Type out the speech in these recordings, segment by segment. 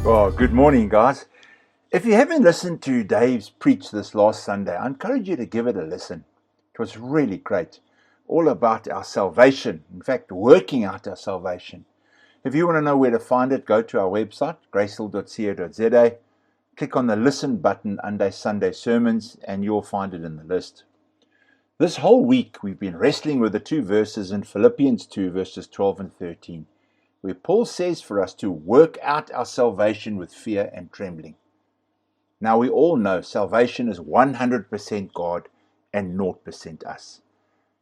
Well, good morning, guys. If you haven't listened to Dave's preach this last Sunday, I encourage you to give it a listen. It was really great. All about our salvation. In fact, working out our salvation. If you want to know where to find it, go to our website, gracehill.co.za. Click on the listen button under Sunday sermons, and you'll find it in the list. This whole week, we've been wrestling with the two verses in Philippians 2, verses 12 and 13. Where Paul says for us to work out our salvation with fear and trembling. Now we all know salvation is 100% God and 0% us.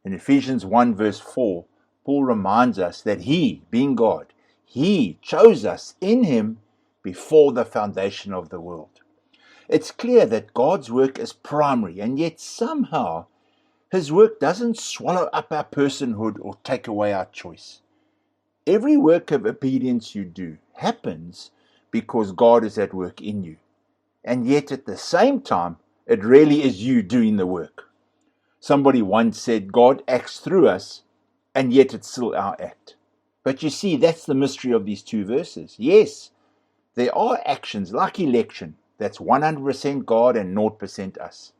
In Ephesians 1 verse 4, Paul reminds us that He, being God, He chose us in Him before the foundation of the world. It's clear that God's work is primary, and yet somehow His work doesn't swallow up our personhood or take away our choice. Every work of obedience you do happens because God is at work in you. And yet at the same time, it really is you doing the work. Somebody once said, God acts through us, and yet it's still our act. But you see, that's the mystery of these two verses. Yes, there are actions like election, that's 100% God and 0% us.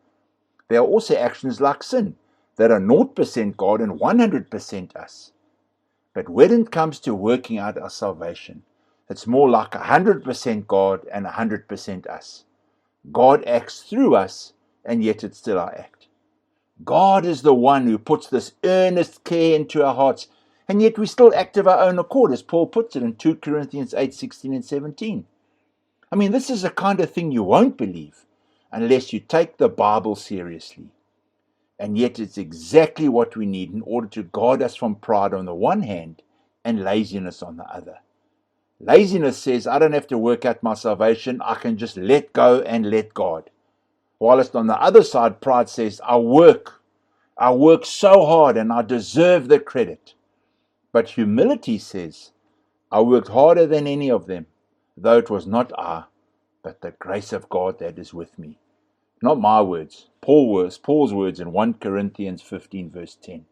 There are also actions like sin, that are 0% God and 100% us. But when it comes to working out our salvation, it's more like 100% God and 100% us. God acts through us, and yet it's still our act. God is the one who puts this earnest care into our hearts, and yet we still act of our own accord, as Paul puts it in 2 Corinthians 8, 16 and 17. I mean, this is the kind of thing you won't believe unless you take the Bible seriously. And yet it's exactly what we need in order to guard us from pride on the one hand and laziness on the other. Laziness says, I don't have to work out my salvation, I can just let go and let God. Whilst on the other side, pride says, I work so hard and I deserve the credit. But humility says, I worked harder than any of them, though it was not I, but the grace of God that is with me. Not my words, Paul's words in 1 Corinthians 15 verse 10.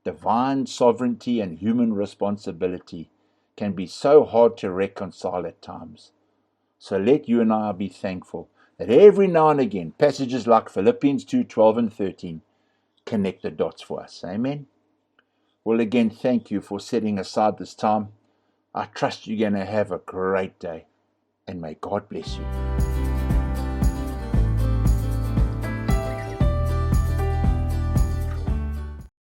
Divine sovereignty and human responsibility can be so hard to reconcile at times. So let you and I be thankful that every now and again, passages like Philippians 2, 12 and 13 connect the dots for us. Amen. Well, again, thank you for setting aside this time. I trust you're going to have a great day, and may God bless you.